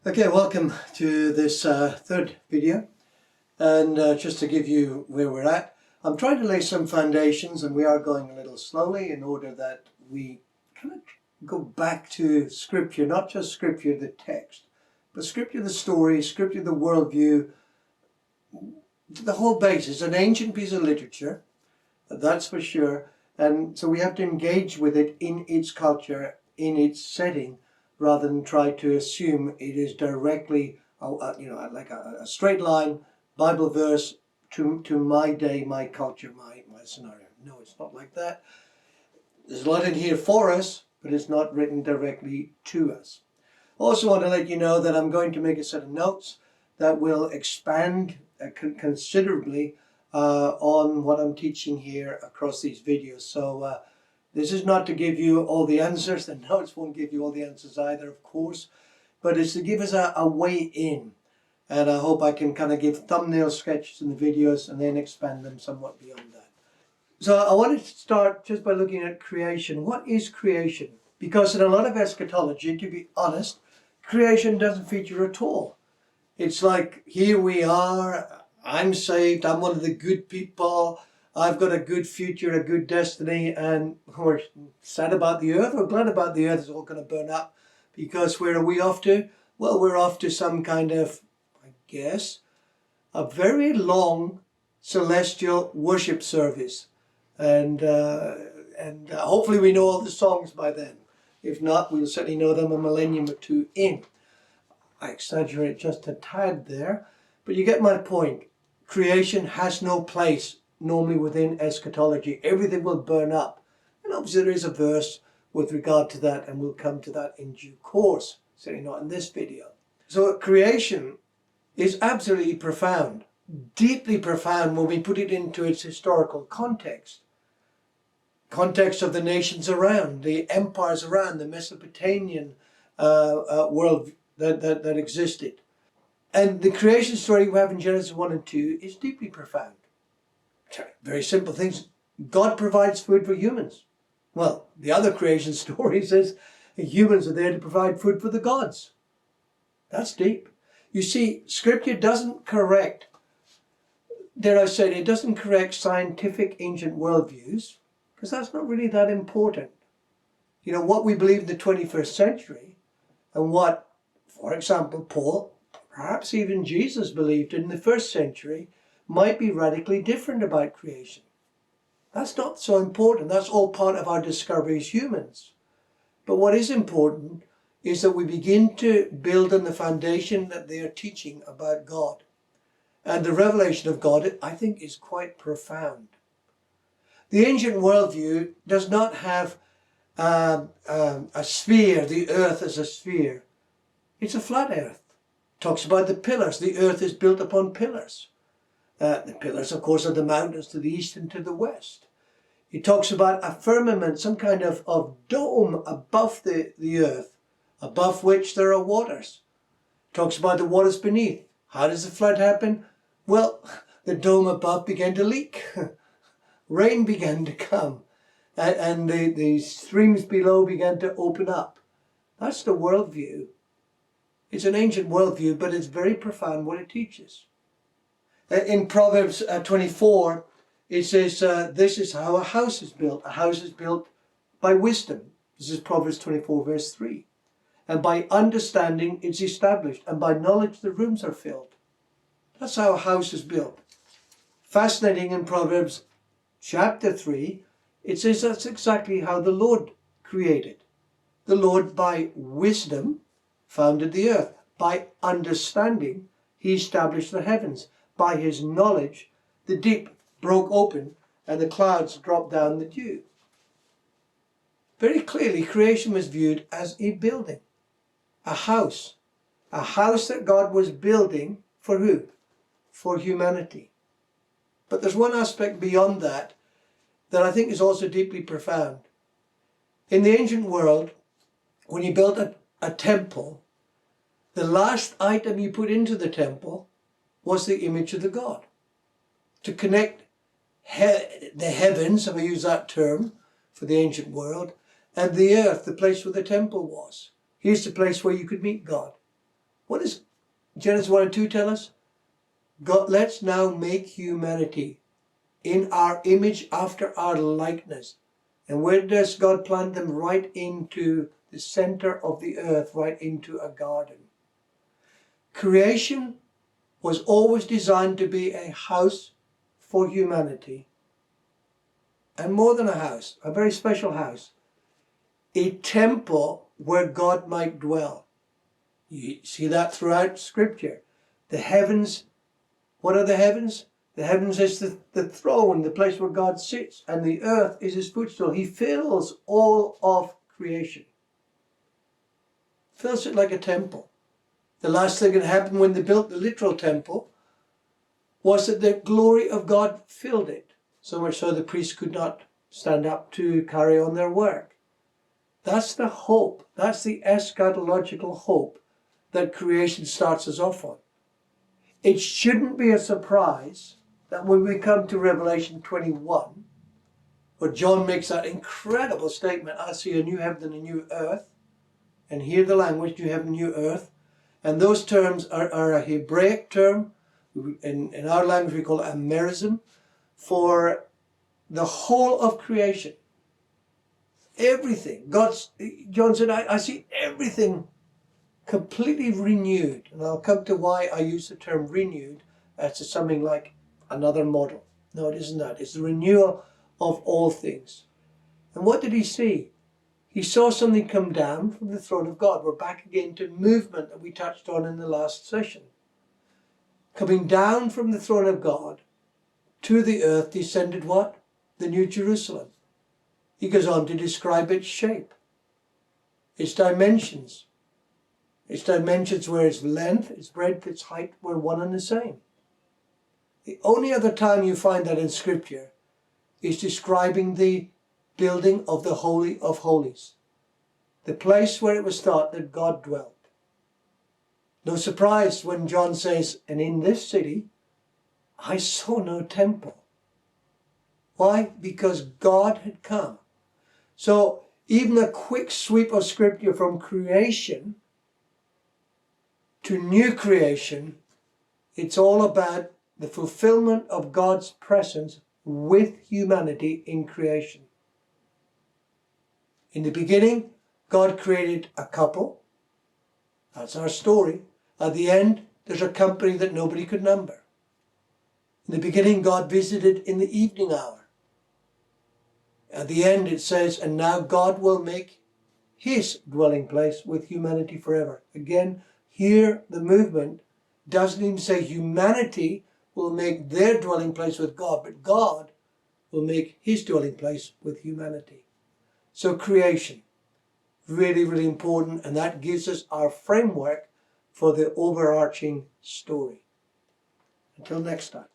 Okay, welcome to this third video, and just to give you where we're at, I'm trying to lay some foundations, and we are going a little slowly in order that we kind of go back to Scripture, not just Scripture, the text, but Scripture, the story, Scripture, the worldview, the whole base. It's an ancient piece of literature, that's for sure, and so we have to engage with it in its culture, in its setting, rather than try to assume it is directly, like a straight line Bible verse to my day, my culture, my scenario. No, it's not like that. There's a lot in here for us, but it's not written directly to us. Also want to let you know that I'm going to make a set of notes that will expand considerably on what I'm teaching here across these videos. So this is not to give you all the answers. The notes won't give you all the answers either, of course. But it's to give us a way in. And I hope I can kind of give thumbnail sketches in the videos and then expand them somewhat beyond that. So I wanted to start just by looking at creation. What is creation? Because in a lot of eschatology, to be honest, creation doesn't feature at all. It's like, here we are, I'm saved, I'm one of the good people, I've got a good future, a good destiny, and we're sad about the earth, or glad about the earth is all going to burn up, because where are we off to? Well, we're off to some kind of, I guess, a very long celestial worship service. And hopefully we know all the songs by then. If not, we'll certainly know them a millennium or two in. I exaggerate just a tad there, but you get my point. Creation has no place normally within eschatology. Everything will burn up. And obviously there is a verse with regard to that, and we'll come to that in due course, certainly not in this video. So creation is absolutely profound, deeply profound when we put it into its historical context. Context of the nations around, the empires around, the Mesopotamian world that existed. And the creation story we have in Genesis 1 and 2 is deeply profound. Very simple things. God provides food for humans. Well, the other creation story says humans are there to provide food for the gods. That's deep. You see, Scripture doesn't correct, dare I say, it doesn't correct scientific ancient worldviews, because that's not really that important. You know, what we believe in the 21st century and what, for example, Paul, perhaps even Jesus believed in the first century might be radically different about creation. That's not so important. That's all part of our discovery as humans. But what is important is that we begin to build on the foundation that they are teaching about God. And the revelation of God, I think, is quite profound. The ancient worldview does not have a sphere, the earth as a sphere. It's a flat earth. It talks about the pillars. The earth is built upon pillars. The pillars, of course, are the mountains to the east and to the west. It talks about a firmament, some kind of dome above the earth, above which there are waters. It talks about the waters beneath. How does the flood happen? Well, the dome above began to leak. Rain began to come. And the streams below began to open up. That's the worldview. It's an ancient worldview, but it's very profound what it teaches. In Proverbs 24, it says, this is how a house is built. A house is built by wisdom. This is Proverbs 24, verse 3. And by understanding, it's established. And by knowledge, the rooms are filled. That's how a house is built. Fascinating, in Proverbs chapter 3, it says that's exactly how the Lord created. The Lord, by wisdom, founded the earth. By understanding, he established the heavens. By his knowledge, the deep broke open and the clouds dropped down the dew. Very clearly, creation was viewed as a building, a house that God was building for who? For humanity. But there's one aspect beyond that I think is also deeply profound. In the ancient world, when you built a temple, the last item you put into the temple was the image of the God. To connect the heavens, if I use that term for the ancient world, and the earth, the place where the temple was. Here's the place where you could meet God. What does Genesis 1 and 2 tell us? God, let's now make humanity in our image after our likeness. And where does God plant them? Right into the center of the earth, right into a garden. Creation was always designed to be a house for humanity. And more than a house, a very special house. A temple where God might dwell. You see that throughout Scripture. The heavens, what are the heavens? The heavens is the throne, the place where God sits, and the earth is his footstool. He fills all of creation. Fills it like a temple. The last thing that happened when they built the literal temple was that the glory of God filled it. So much so the priests could not stand up to carry on their work. That's the hope. That's the eschatological hope that creation starts us off on. It shouldn't be a surprise that when we come to Revelation 21, where John makes that incredible statement, I see a new heaven and a new earth, and hear the language, new heaven, new earth, and those terms are a Hebraic term, in our language we call it a merism, for the whole of creation. Everything. John said, I see everything completely renewed. And I'll come to why I use the term renewed as to something like another model. No, it isn't that. It's the renewal of all things. And what did he see? He saw something come down from the throne of God. We're back again to movement that we touched on in the last session. Coming down from the throne of God to the earth descended what? The New Jerusalem. He goes on to describe its shape, its dimensions. Its dimensions where its length, its breadth, its height were one and the same. The only other time you find that in Scripture is describing the building of the Holy of Holies. The place where it was thought that God dwelt. No surprise when John says, and in this city I saw no temple. Why? Because God had come. So even a quick sweep of Scripture from creation to new creation, it's all about the fulfillment of God's presence with humanity in creation. In the beginning, God created a couple. That's our story. At the end, there's a company that nobody could number. In the beginning, God visited in the evening hour. At the end, it says, and now God will make his dwelling place with humanity forever. Again, here the movement doesn't even say humanity will make their dwelling place with God, but God will make his dwelling place with humanity. So creation, really, really important, and that gives us our framework for the overarching story. Until next time.